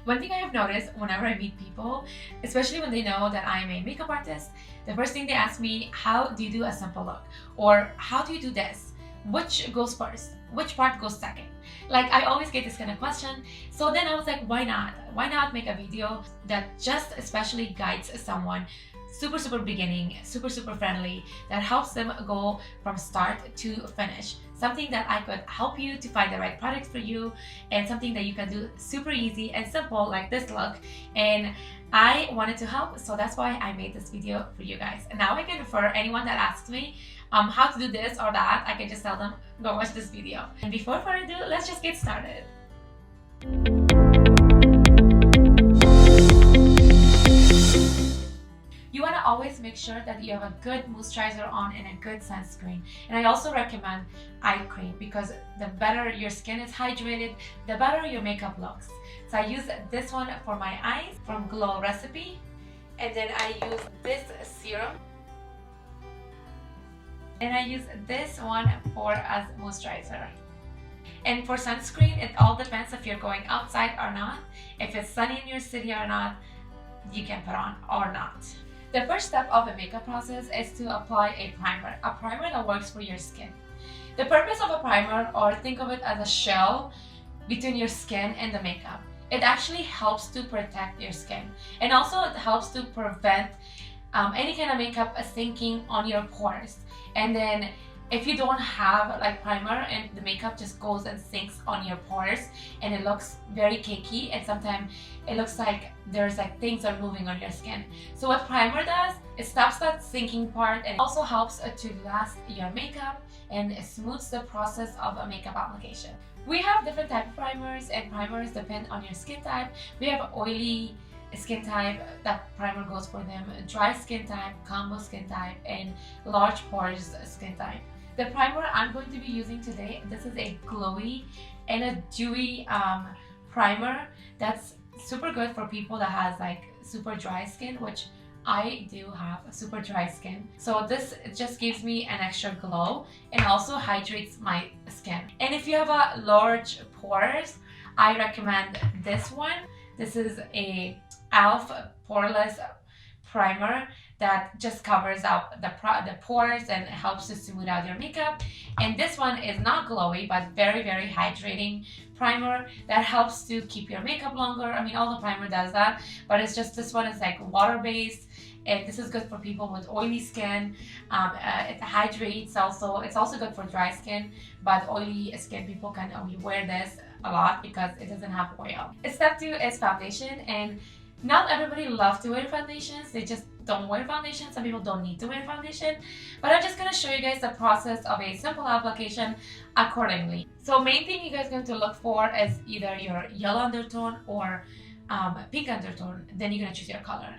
One thing I have noticed whenever I meet people, especially when they know that I'm a makeup artist, the first thing they ask me, how do you do a simple look? Or how do you do this? Which goes first? Which part goes second? Like, I always get this kind of question. So then I was like, why not? Why not make a video that just especially guides someone super beginning, super friendly, that helps them go from start to finish. Something that I could help you to find the right products for you, and something that you can do super easy and simple like this look. And I wanted to help, so that's why I made this video for you guys. And now I can refer anyone that asks me how to do this or that, I can just tell them, go watch this video. And before further ado, let's just get started. You want to always make sure that you have a good moisturizer on and a good sunscreen. And I also recommend eye cream, because the better your skin is hydrated, the better your makeup looks. So I use this one for my eyes from Glow Recipe, and then I use this serum, and I use this one for as moisturizer. And for sunscreen, it all depends if you're going outside or not. If it's sunny in your city or not, you can put on or not. The first step of the makeup process is to apply a primer that works for your skin. The purpose of a primer, or think of it as a shell between your skin and the makeup. It actually helps to protect your skin, and also it helps to prevent any kind of makeup sinking on your pores. And then if you don't have like primer and the makeup just goes and sinks on your pores, and it looks very cakey, and sometimes it looks like there's like things are moving on your skin. So what primer does, it stops that sinking part, and also helps to last your makeup and smooths the process of a makeup application. We have different type of primers, and primers depend on your skin type. We have oily skin type, that primer goes for them, dry skin type, combo skin type, and large pores skin type. The primer I'm going to be using today, this is a glowy and a dewy primer that's super good for people that has like super dry skin, which I do have a super dry skin. So this just gives me an extra glow and also hydrates my skin. And if you have a large pores, I recommend this one. This is a e.l.f. poreless primer that just covers out the pores and helps to smooth out your makeup. And this one is not glowy, but very hydrating primer that helps to keep your makeup longer. I mean, all the primer does that, but it's just this one is like water-based, and this is good for people with oily skin. It hydrates also. It's also good for dry skin, but oily skin people can only wear this a lot because it doesn't have oil. Step 2 is foundation, and not everybody loves to wear foundations. They just don't wear foundation. Some people don't need to wear foundation, but I'm just going to show you guys the process of a simple application accordingly. So main thing you guys are going to look for is either your yellow undertone or pink undertone. Then you're going to choose your color.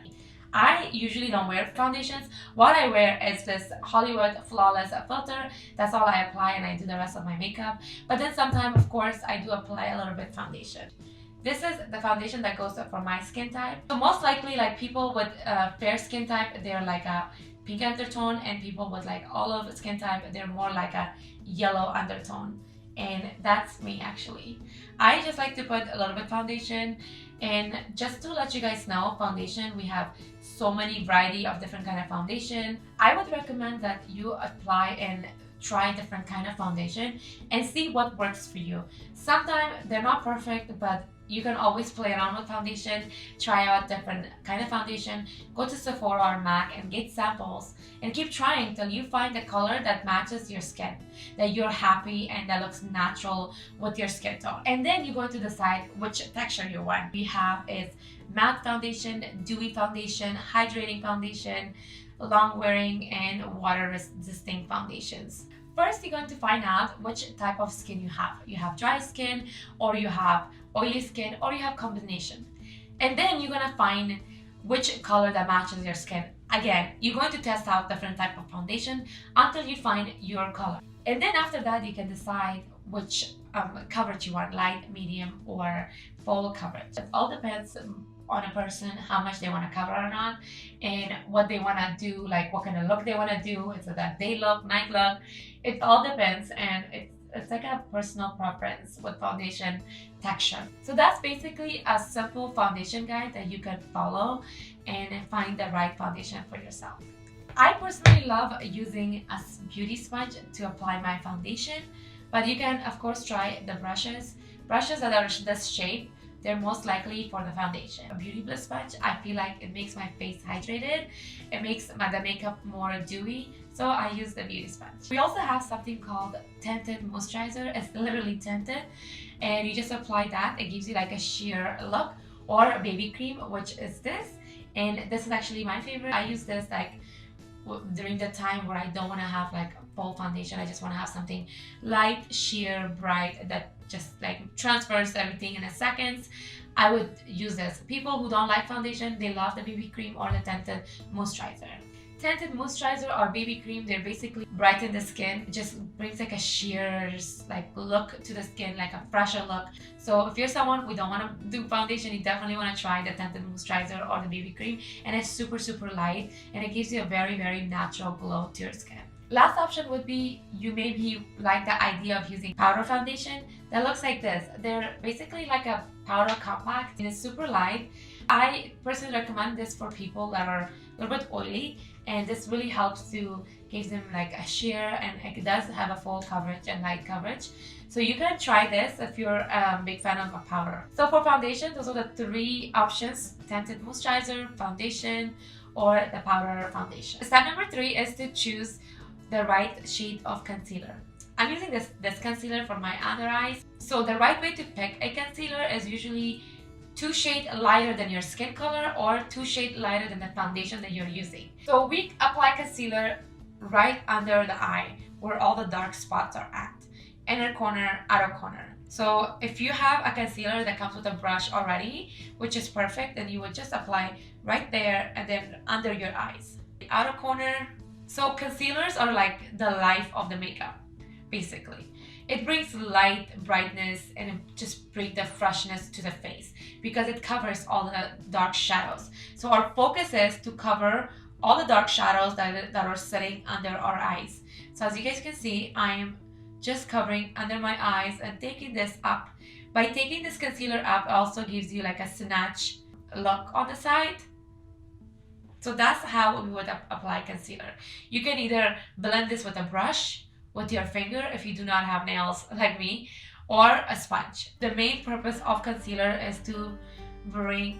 I usually don't wear foundations. What I wear is this Hollywood Flawless filter. That's all I apply, and I do the rest of my makeup. But then sometimes, of course, I do apply a little bit foundation. This is the foundation that goes for my skin type. So most likely, like people with fair skin type, they're like a pink undertone, and people with like olive skin type, they're more like a yellow undertone. And that's me actually. I just like to put a little bit foundation. And just to let you guys know, foundation, we have so many variety of different kind of foundation. I would recommend that you apply and try different kind of foundation and see what works for you. Sometimes they're not perfect, but you can always play around with foundation, try out different kind of foundation, go to Sephora or MAC and get samples, and keep trying till you find the color that matches your skin, that you're happy and that looks natural with your skin tone. And then you're going to decide which texture you want. We have is matte foundation, dewy foundation, hydrating foundation, long wearing, and water resisting foundations. First, you're going to find out which type of skin you have. You have dry skin, or you have oily skin, or you have combination. And then you're going to find which color that matches your skin. Again, you're going to test out different type of foundation until you find your color. And then after that, you can decide which coverage you want, light, medium, or full coverage. It all depends on a person, how much they want to cover or not, and what they want to do, like what kind of look they want to do. Is it a day look, night look? It all depends, and it's It's like a personal preference with foundation texture. So that's basically a simple foundation guide that you can follow and find the right foundation for yourself. I personally love using a beauty sponge to apply my foundation, but you can of course try the brushes. Brushes that are this shape, they're most likely for the foundation. A Beauty Bliss sponge, I feel like it makes my face hydrated. It makes the makeup more dewy, so I use the beauty sponge. We also have something called tinted moisturizer. It's literally tinted, and you just apply that. It gives you like a sheer look, or a baby cream, which is this. And this is actually my favorite. I use this like during the time where I don't want to have like a full foundation. I just want to have something light, sheer, bright that just like transfers everything in a second. I would use this. People who don't like foundation, they love the BB cream or the tinted moisturizer. Tinted moisturizer or BB cream, they're basically brighten the skin. It just brings like a sheer like look to the skin, like a fresher look. So if you're someone who don't want to do foundation, you definitely want to try the tinted moisturizer or the BB cream. And it's super light, and it gives you a very natural glow to your skin. Last option would be, you maybe like the idea of using powder foundation that looks like this. They're basically like a powder compact, and it's super light. I personally recommend this for people that are a little bit oily, and this really helps to give them like a sheer, and it does have a full coverage and light coverage. So you can try this if you're a big fan of a powder. So for foundation, those are the three options: tinted moisturizer, foundation, or the powder foundation. Step number 3 is to choose the right shade of concealer. I'm using this concealer for my under eyes. So the right way to pick a concealer is usually 2 shades lighter than your skin color, or 2 shades lighter than the foundation that you're using. So we apply concealer right under the eye where all the dark spots are at. Inner corner, outer corner. So if you have a concealer that comes with a brush already, which is perfect, then you would just apply right there and then under your eyes. The outer corner. So concealers are like the life of the makeup, basically. It brings light, brightness, and it just brings the freshness to the face because it covers all the dark shadows. So our focus is to cover all the dark shadows that are sitting under our eyes. So as you guys can see, I am just covering under my eyes and taking this up. By taking this concealer up, it also gives you like a snatch look on the side. So that's how we would apply concealer. You can either blend this with a brush, with your finger if you do not have nails like me, or a sponge. The main purpose of concealer is to bring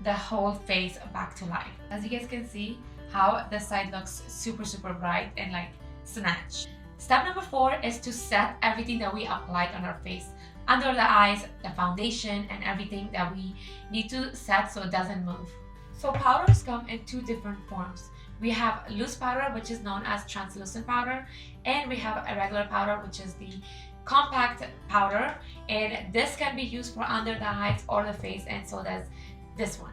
the whole face back to life. As you guys can see how the side looks super bright and like snatch. Step number 4 is to set everything that we applied on our face. Under the eyes, the foundation, and everything that we need to set so it doesn't move. So powders come in 2 different forms. We have loose powder, which is known as translucent powder, and we have a regular powder, which is the compact powder, and this can be used for under the eyes or the face, and so does this one.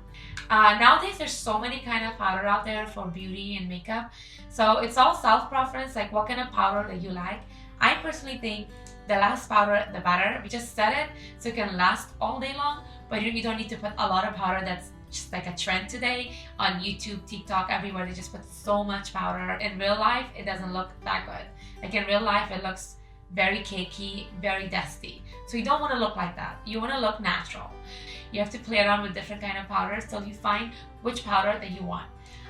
Nowadays there's so many kind of powder out there for beauty and makeup, so it's all self-preference, like what kind of powder that you like. I personally think the less powder the better. We just set it so it can last all day long, but you don't need to put a lot of powder that's just like a trend today on YouTube, TikTok, everywhere. They just put so much powder. In real life, it doesn't look that good. Like in real life, it looks very cakey, very dusty. So you don't want to look like that. You want to look natural. You have to play around with different kind of powders till you find which powder that you want.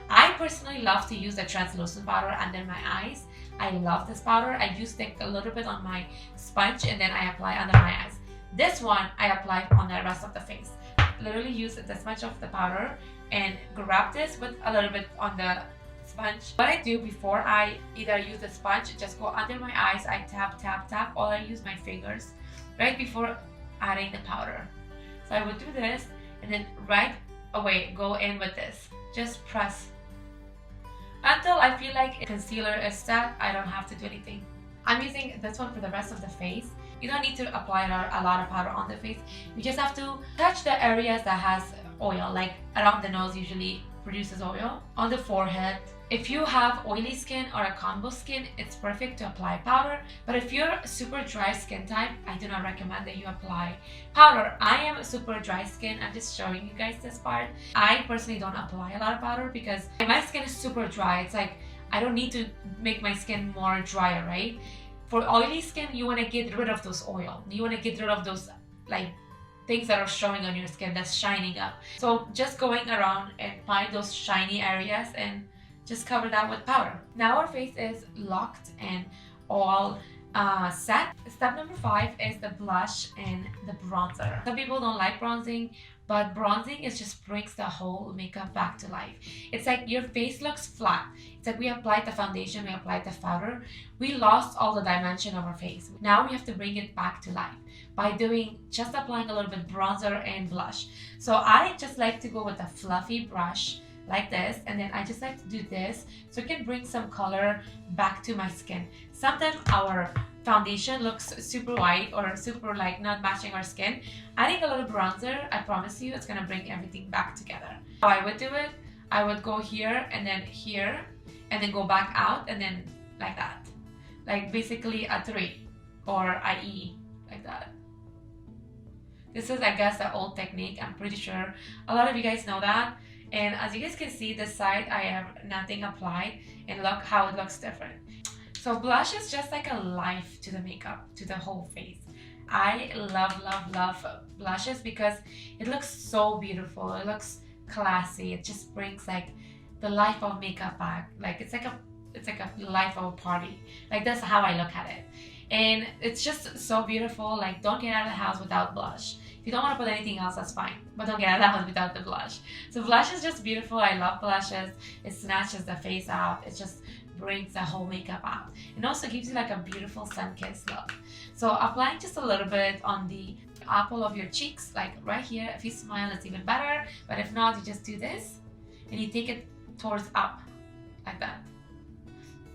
I personally love to use the translucent powder under my eyes. I love this powder. I just take a little bit on my sponge and then I apply under my eyes. This one I apply on the rest of the face. Literally use this much of the powder and grab this with a little bit on the sponge. What I do before I either use the sponge, just go under my eyes, I tap, or I use my fingers right before adding the powder. So I would do this and then right away go in with this. Just press until I feel like concealer is set. I don't have to do anything. I'm using this one for the rest of the face. You don't need to apply a lot of powder on the face. You just have to touch the areas that has oil, like around the nose usually produces oil, on the forehead. If you have oily skin or a combo skin, it's perfect to apply powder. But if you're super dry skin type, I do not recommend that you apply powder. I am super dry skin. I'm just showing you guys this part. I personally don't apply a lot of powder because my skin is super dry. It's like I don't need to make my skin more drier, right? For oily skin, you want to get rid of those oil. You want to get rid of those like things that are showing on your skin that's shining up. So just going around and find those shiny areas and just cover that with powder. Now our face is locked and all set. Step number 5 is the blush and the bronzer. Some people don't like bronzing, but bronzing is just brings the whole makeup back to life. It's like your face looks flat. It's like we applied the foundation, we applied the powder, we lost all the dimension of our face. Now we have to bring it back to life by doing just applying a little bit bronzer and blush. So I just like to go with a fluffy brush like this, and then I just like to do this so it can bring some color back to my skin. Sometimes our foundation looks super white or super like not matching our skin. Adding a little bronzer, I promise you it's gonna bring everything back together. How I would do it, I would go here and then go back out and then like that. Like basically a 3 or a E, like that. This is, I guess, the old technique. I'm pretty sure a lot of you guys know that. And as you guys can see, this side I have nothing applied, and look how it looks different. So blush is just like a life to the makeup, to the whole face. I love blushes because it looks so beautiful. It looks classy. It just brings like the life of makeup back. Like it's like a life of a party. Like that's how I look at it. And it's just so beautiful. Like don't get out of the house without blush. If you don't want to put anything else, that's fine, but don't get out of the house without the blush. So blush is just beautiful. I love blushes. It snatches the face out. It just brings the whole makeup out. It also gives you like a beautiful sun-kissed look. So applying just a little bit on the apple of your cheeks, like right here. If you smile, it's even better. But if not, you just do this and you take it towards up like that.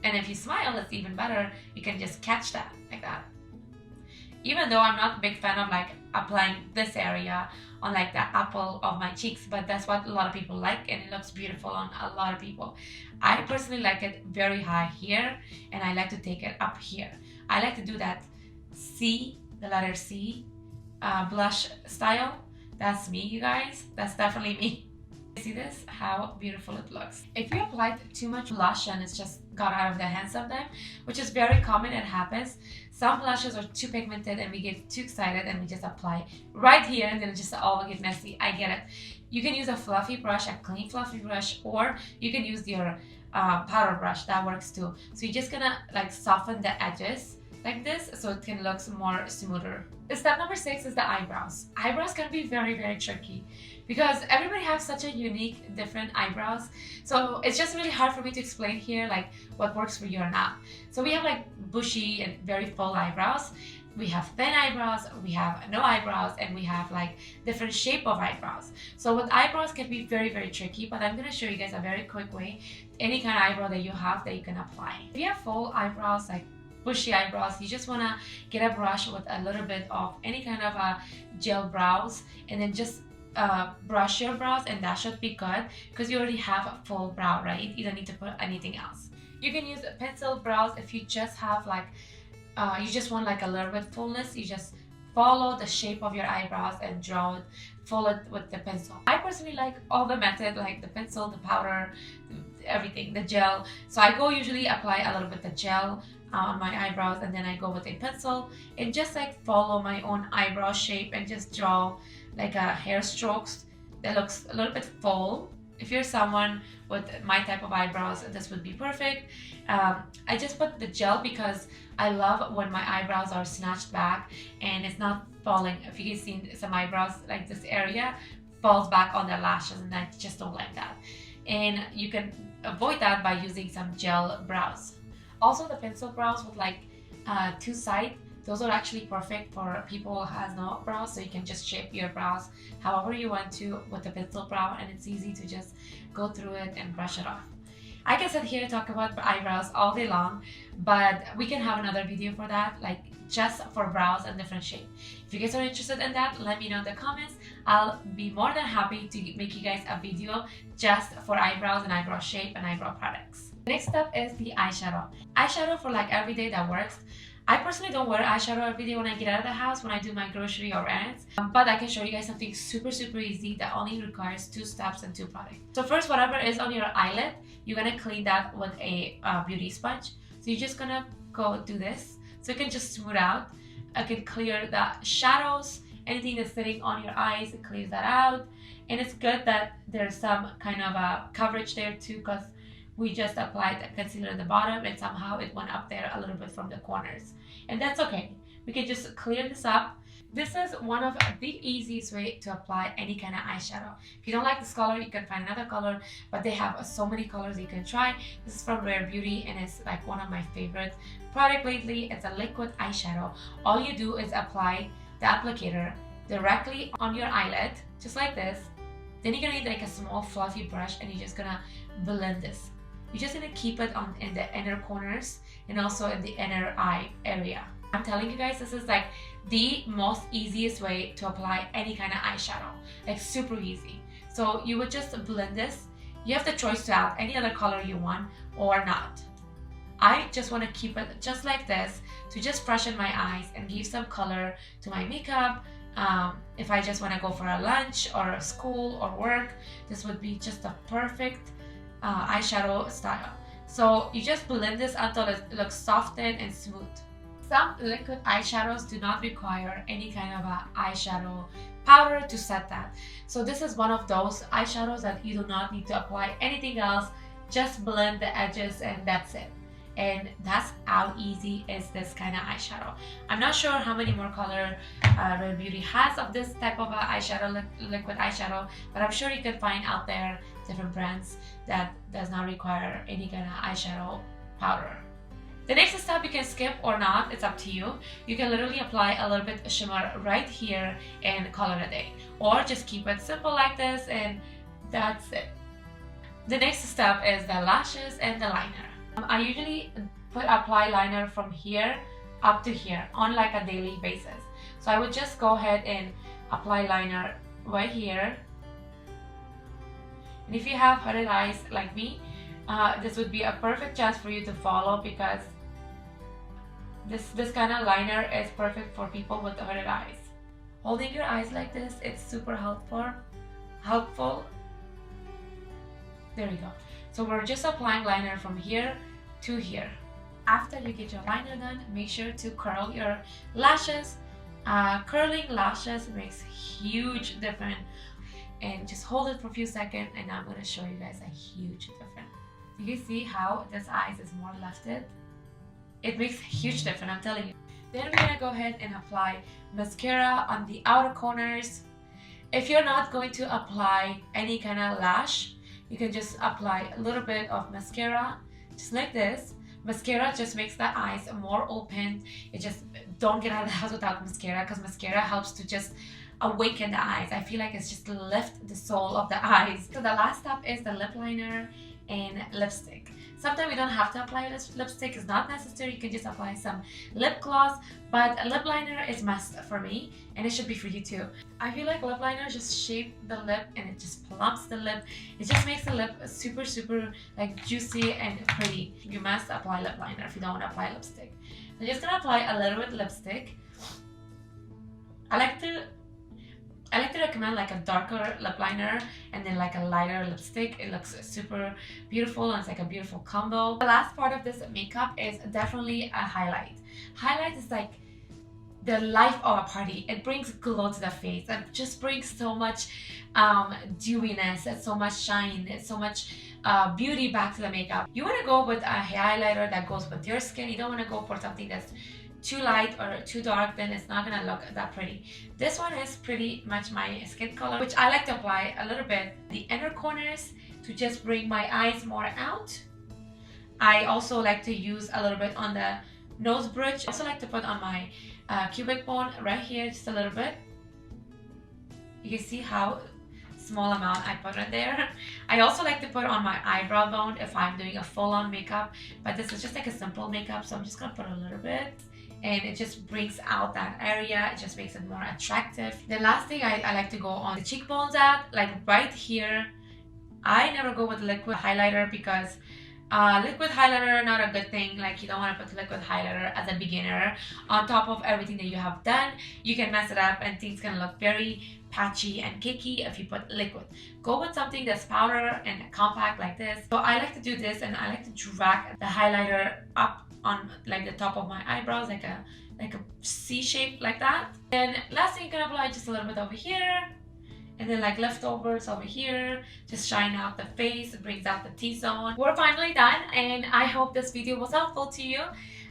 And if you smile, it's even better. You can just catch that like that. Even though I'm not a big fan of like applying this area on like the apple of my cheeks, but that's what a lot of people like and it looks beautiful on a lot of people. I personally like it very high here and I like to take it up here. I like to do that C, the letter C blush style. That's me, you guys. That's definitely me. See this? How beautiful it looks. If you applied too much blush and it's just got out of the hands sometimes, which is very common, it happens. Some blushes are too pigmented and we get too excited and we just apply right here and then it just all get messy. I get it. You can use a fluffy brush, a clean fluffy brush, or you can use your powder brush. That works too. So you're just gonna like soften the edges like this so it can look more smoother. Step number 6 is the eyebrows. Eyebrows can be very tricky because everybody has such a unique, different eyebrows. So it's just really hard for me to explain here like what works for you or not. So we have like bushy and very full eyebrows. We have thin eyebrows, we have no eyebrows, and we have like different shape of eyebrows. So with eyebrows can be very tricky, but I'm gonna show you guys a very quick way. Any kind of eyebrow that you have that you can apply. If you have full eyebrows, like bushy eyebrows, you just want to get a brush with a little bit of any kind of gel brows and then just brush your brows, and that should be good because you already have a full brow, right? You don't need to put anything else. You can use pencil brows if you just have like you just want like a little bit fullness. You just follow the shape of your eyebrows and draw it, follow it with the pencil. I personally like all the method, like the pencil, the powder, everything, the gel. So I go usually apply a little bit the gel on my eyebrows and then I go with a pencil and just like follow my own eyebrow shape and just draw like a hair strokes that looks a little bit full. If you're someone with my type of eyebrows, this would be perfect. I just put the gel because I love when my eyebrows are snatched back and it's not falling. If you guys seen some eyebrows, like this area falls back on their lashes and I just don't like that. And you can avoid that by using some gel brows. Also the pencil brows with like two sides, those are actually perfect for people who has no brows, so you can just shape your brows however you want to with the pencil brow, and it's easy to just go through it and brush it off. I can sit here and talk about eyebrows all day long, but we can have another video for that, like just for brows and different shape. If you guys are interested in that, let me know in the comments. I'll be more than happy to make you guys a video just for eyebrows and eyebrow shape and eyebrow products. Next up is the eyeshadow. Eyeshadow for like every day that works. I personally don't wear eyeshadow every day when I get out of the house, when I do my grocery or errands, but I can show you guys something super easy that only requires 2 steps and 2 products. So first, whatever is on your eyelid, you're gonna clean that with a beauty sponge. So you're just gonna go do this. so it can just smooth out. It can clear the shadows, anything that's sitting on your eyes, it clears that out. And it's good that there's some kind of a coverage there too, because we just applied the concealer at the bottom and somehow it went up there a little bit from the corners. And that's okay. We can just clear this up. This is one of the easiest way to apply any kind of eyeshadow. If you don't like this color, you can find another color, but they have so many colors you can try. This is from Rare Beauty and it's like one of my favorite product lately. It's a liquid eyeshadow. All you do is apply the applicator directly on your eyelid, just like this. Then you're gonna need like a small fluffy brush and you're just gonna blend this. You're just gonna keep it on in the inner corners and also in the inner eye area. I'm telling you guys, this is like the most easiest way to apply any kind of eyeshadow, like super easy. So you would just blend this. You have the choice to add any other color you want or not. I just want to keep it just like this to just freshen my eyes and give some color to my makeup. If I just want to go for a lunch or a school or work, this would be just a perfect eyeshadow style. So you just blend this until it looks softened and smooth. Some liquid eyeshadows do not require any kind of a eyeshadow powder to set that. So this is one of those eyeshadows that you do not need to apply anything else, just blend the edges and that's it. And that's how easy is this kind of eyeshadow. I'm not sure how many more color Rare Beauty has of this type of eyeshadow, liquid eyeshadow, but I'm sure you can find out there different brands that does not require any kind of eyeshadow powder. The next step you can skip or not, it's up to you. You can literally apply a little bit of shimmer right here and call it a day. Or just keep it simple like this and that's it. The next step is the lashes and the liner. I usually apply liner from here up to here on like a daily basis. So I would just go ahead and apply liner right here. And if you have hooded eyes like me, this would be a perfect chance for you to follow because this kind of liner is perfect for people with hooded eyes. Holding your eyes like this, it's super helpful. There we go. So we're just applying liner from here to here. After you get your liner done, make sure to curl your lashes. Curling lashes makes huge difference. And just hold it for a few seconds and I'm going to show you guys a huge difference. You can see how this eyes is more lifted. It makes a huge difference, I'm telling you. Then we're gonna go ahead and apply mascara on the outer corners. If you're not going to apply any kind of lash, you can just apply a little bit of mascara, just like this. Mascara just makes the eyes more open. It just, don't get out of the house without mascara because mascara helps to just awaken the eyes. I feel like it's just lift the soul of the eyes. So the last step is the lip liner and lipstick. Sometimes you don't have to apply lipstick, it's not necessary. You can just apply some lip gloss, but a lip liner is must for me and it should be for you too. I feel like lip liner just shape the lip and it just plumps the lip. It just makes the lip super like juicy and pretty. You must apply lip liner if you don't want to apply lipstick. I'm just gonna apply a little bit of lipstick. I like to recommend like a darker lip liner and then like a lighter lipstick. It looks super beautiful and it's like a beautiful combo. The last part of this makeup is definitely a highlight. Highlight is like the life of a party. It brings glow to the face. It just brings so much dewiness and so much shine and so much beauty back to the makeup. You want to go with a highlighter that goes with your skin. You don't want to go for something that's too light or too dark, then it's not gonna look that pretty. This one is pretty much my skin color, which I like to apply a little bit the inner corners to just bring my eyes more out. I also like to use a little bit on the nose bridge. I also like to put on my cubic bone right here, just a little bit. You can see how small amount I put in there. I also like to put on my eyebrow bone if I'm doing a full-on makeup, but this is just like a simple makeup, so I'm just gonna put a little bit. And it just brings out that area. It just makes it more attractive. The last thing I like to go on the cheekbones at, like right here. I never go with liquid highlighter because liquid highlighter not a good thing. Like you don't want to put liquid highlighter as a beginner on top of everything that you have done. You can mess it up and things can look very patchy and cakey if you put liquid. Go with something that's powder and compact like this. So I like to do this and I like to drag the highlighter up on like the top of my eyebrows, like a C shape like that. And last thing, you can apply just a little bit over here, and then like leftovers over here, just shine out the face, it brings out the T-zone. We're finally done, and I hope this video was helpful to you.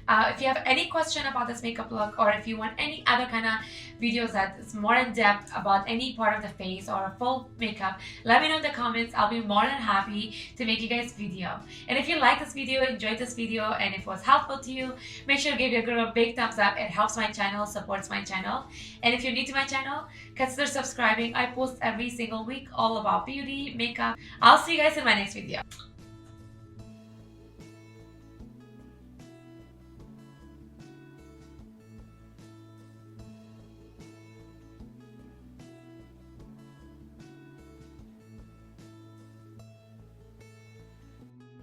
If you have any question about this makeup look, or if you want any other kind of videos that is more in depth about any part of the face or a full makeup, let me know in the comments. I'll be more than happy to make you guys video. And if you like this video, enjoyed this video, and if it was helpful to you, make sure to give your girl a big thumbs up. It helps my channel, supports my channel. And if you're new to my channel, consider subscribing. I post every single week all about beauty, makeup. I'll see you guys in my next video.